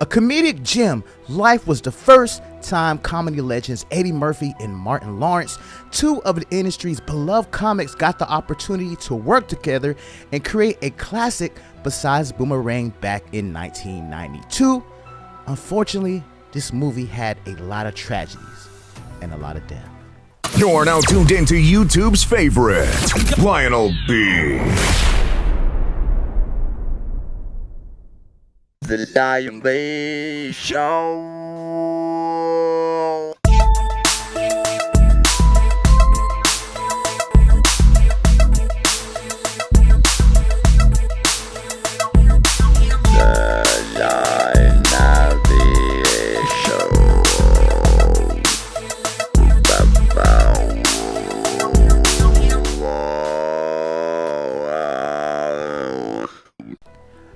A comedic gem, Life was the first time comedy legends Eddie Murphy and Martin Lawrence, two of the industry's beloved comics, got the opportunity to work together and create a classic besides Boomerang back in 1992. Unfortunately, this movie had a lot of tragedies and a lot of death. You're now tuned into YouTube's favorite, Lionel B. The Lionel B Show.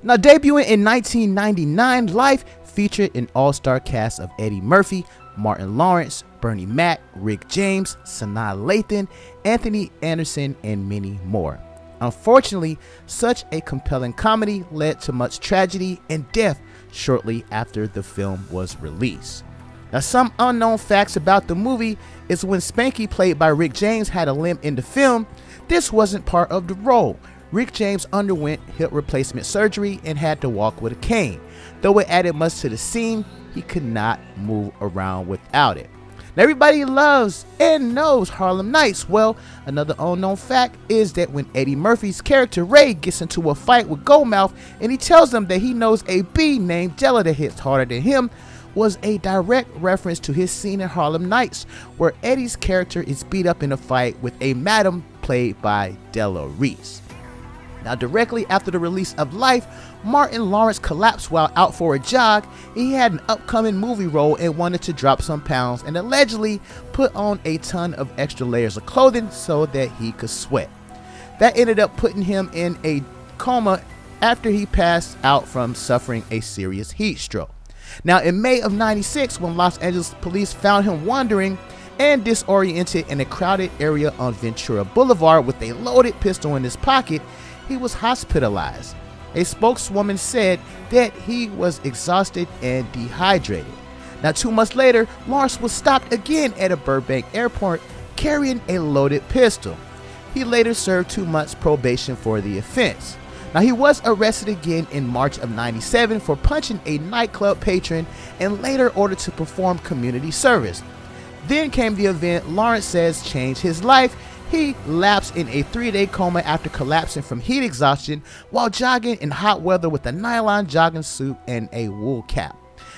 Now, debuting in 1999, Life featured an all-star cast of Eddie Murphy, Martin Lawrence, Bernie Mac, Rick James, Sanaa Lathan, Anthony Anderson, and many more. Unfortunately, such a compelling comedy led to much tragedy and death shortly after the film was released. Now, some unknown facts about the movie is when Spanky, played by Rick James, had a limp in the film, this wasn't part of the role. Rick James underwent hip replacement surgery and had to walk with a cane. Though it added much to the scene, he could not move around without it. Now, everybody loves and knows Harlem Nights. Well, another unknown fact is that when Eddie Murphy's character Ray gets into a fight with Goldmouth and he tells them that he knows a bee named Della that hits harder than him, was a direct reference to his scene in Harlem Nights, where Eddie's character is beat up in a fight with a madam played by Della Reese. Now, directly after the release of Life, Martin Lawrence collapsed while out for a jog. He had an upcoming movie role and wanted to drop some pounds, and allegedly put on a ton of extra layers of clothing so that he could sweat. That ended up putting him in a coma after he passed out from suffering a serious heat stroke. Now, in May of '96, when Los Angeles police found him wandering and disoriented in a crowded area on Ventura Boulevard with a loaded pistol in his pocket, he was hospitalized. A spokeswoman said that he was exhausted and dehydrated. Now, 2 months later, Lawrence was stopped again at a Burbank airport carrying a loaded pistol. He later served 2 months probation for the offense. Now, he was arrested again in March of '97 for punching a nightclub patron and later ordered to perform community service. Then came the event Lawrence says changed his life. He lapsed in a 3-day coma after collapsing from heat exhaustion while jogging in hot weather with a nylon jogging suit and a wool cap.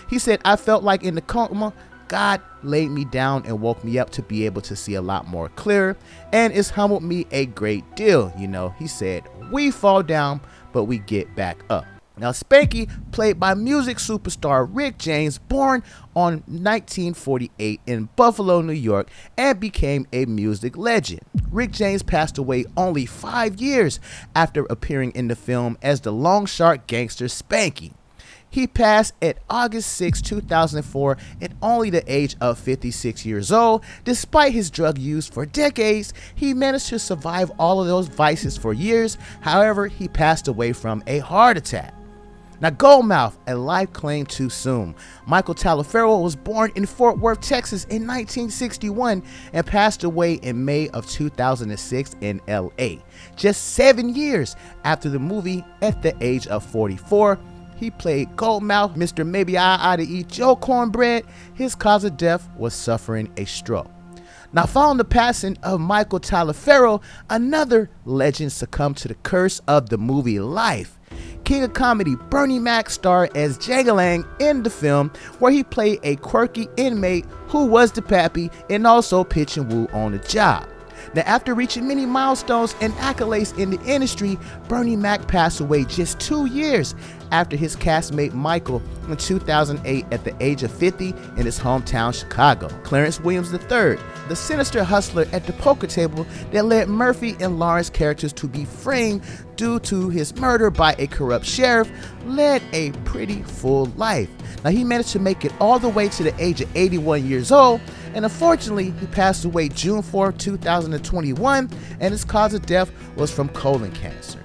He said, "I felt like in the coma, God laid me down and woke me up to be able to see a lot more clearer, and it's humbled me a great deal." He said, "We fall down, but we get back up." Now, Spanky, played by music superstar Rick James, born on 1948 in Buffalo, New York, and became a music legend. Rick James passed away only 5 years after appearing in the film as the long shark gangster Spanky. He passed at August 6, 2004 at only the age of 56 years old. Despite his drug use for decades, he managed to survive all of those vices for years. However, he passed away from a heart attack. Now, Goldmouth, a life claimed too soon. Michael Taliaferro was born in Fort Worth, Texas in 1961 and passed away in May of 2006 in LA. Just 7 years after the movie, at the age of 44, he played Goldmouth, Mr. Maybe I Ought to Eat Your Cornbread. His cause of death was suffering a stroke. Now, following the passing of Michael Taliaferro, another legend succumbed to the curse of the movie Life. King of comedy Bernie Mac starred as Jangalang in the film, where he played a quirky inmate who was the pappy and also pitch and woo on the job. Now, after reaching many milestones and accolades in the industry, Bernie Mac passed away just 2 years after his castmate Michael in 2008 at the age of 50 in his hometown Chicago. Clarence Williams III, the sinister hustler at the poker table that led Murphy and Lawrence characters to be framed due to his murder by a corrupt sheriff, led a pretty full life. Now, he managed to make it all the way to the age of 81 years old, and unfortunately he passed away June 4, 2021, and his cause of death was from colon cancer.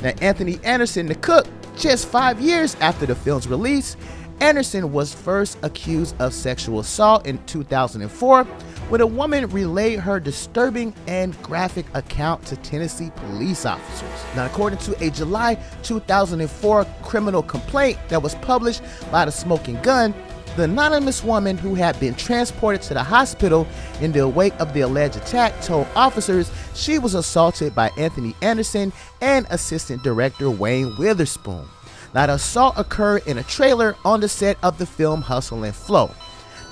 Now, Anthony Anderson, the cook, just 5 years after the film's release, Anderson was first accused of sexual assault in 2004 when a woman relayed her disturbing and graphic account to Tennessee police officers. Now, according to a July 2004 criminal complaint that was published by the Smoking Gun, the anonymous woman who had been transported to the hospital in the wake of the alleged attack told officers she was assaulted by Anthony Anderson and assistant director Wayne Witherspoon. Now, the assault occurred in a trailer on the set of the film Hustle and Flow.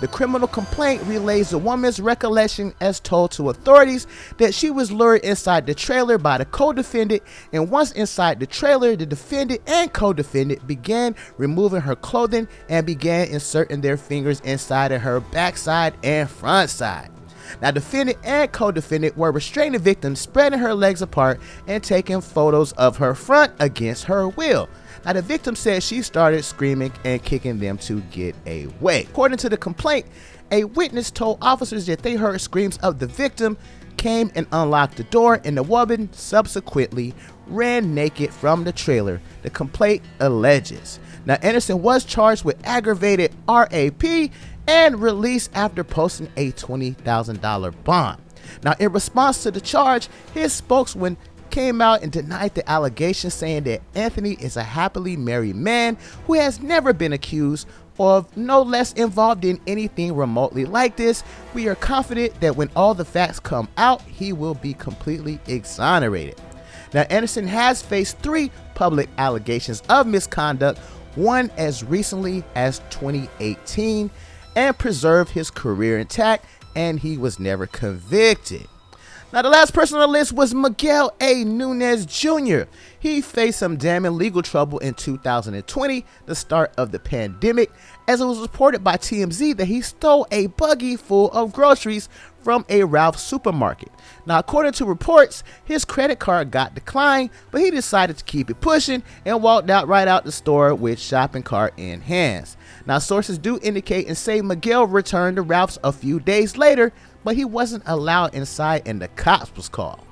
The criminal complaint relays the woman's recollection as told to authorities that she was lured inside the trailer by the co-defendant, and once inside the trailer, the defendant and co-defendant began removing her clothing and began inserting their fingers inside of her backside and front side. Now, defendant and co-defendant were restraining the victim, spreading her legs apart and taking photos of her front against her will. Now, the victim said she started screaming and kicking them to get away. According to the complaint, a witness told officers that they heard screams of the victim, came and unlocked the door, and the woman subsequently ran naked from the trailer, the complaint alleges. Now, Anderson was charged with aggravated RAP and released after posting a $20,000 bond. Now, in response to the charge, his spokesman came out and denied the allegation, saying that Anthony is a happily married man who has never been accused of, no less involved in anything remotely like this. We are confident that when all the facts come out, he will be completely exonerated. Now, Anderson has faced 3 public allegations of misconduct, one as recently as 2018, and preserved his career intact, and he was never convicted. Now, the last person on the list was Miguel A. Nunez Jr. He faced some damning legal trouble in 2020, the start of the pandemic, as it was reported by TMZ that he stole a buggy full of groceries from a Ralph's supermarket. Now, according to reports, his credit card got declined, but he decided to keep it pushing and walked right out the store with shopping cart in hands. Now, sources do indicate and say Miguel returned to Ralph's a few days later, but he wasn't allowed inside and the cops was called.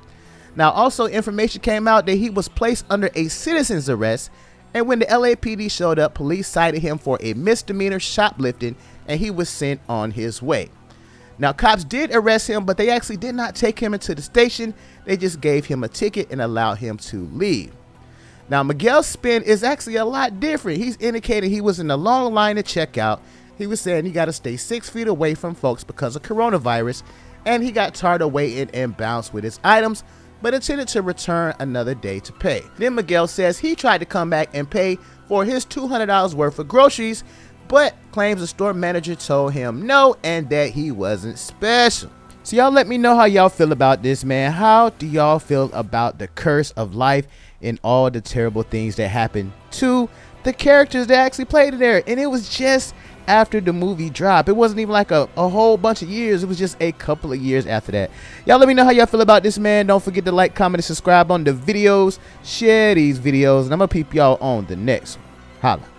Now, also information came out that he was placed under a citizen's arrest, and when the LAPD showed up, police cited him for a misdemeanor shoplifting, and he was sent on his way. Now, cops did arrest him, but they actually did not take him into the station. They just gave him a ticket and allowed him to leave. Now, Miguel's spin is actually a lot different. He's indicating he was in a long line to check out. He was saying he got to stay 6 feet away from folks because of coronavirus, and he got tired of waiting and bounced with his items, but intended to return another day to pay. Then Miguel says he tried to come back and pay for his $200 worth of groceries, but claims the store manager told him no and that he wasn't special. So y'all let me know how y'all feel about this, man. How do y'all feel about the curse of life and all the terrible things that happened to the characters that actually played in there? And it was just after the movie dropped. It wasn't even like a whole bunch of years. It was just a couple of years after that. Y'all let me know how y'all feel about this, man. Don't forget to like, comment, and subscribe on the videos. Share these videos, and I'm gonna peep y'all on the next one. Holla.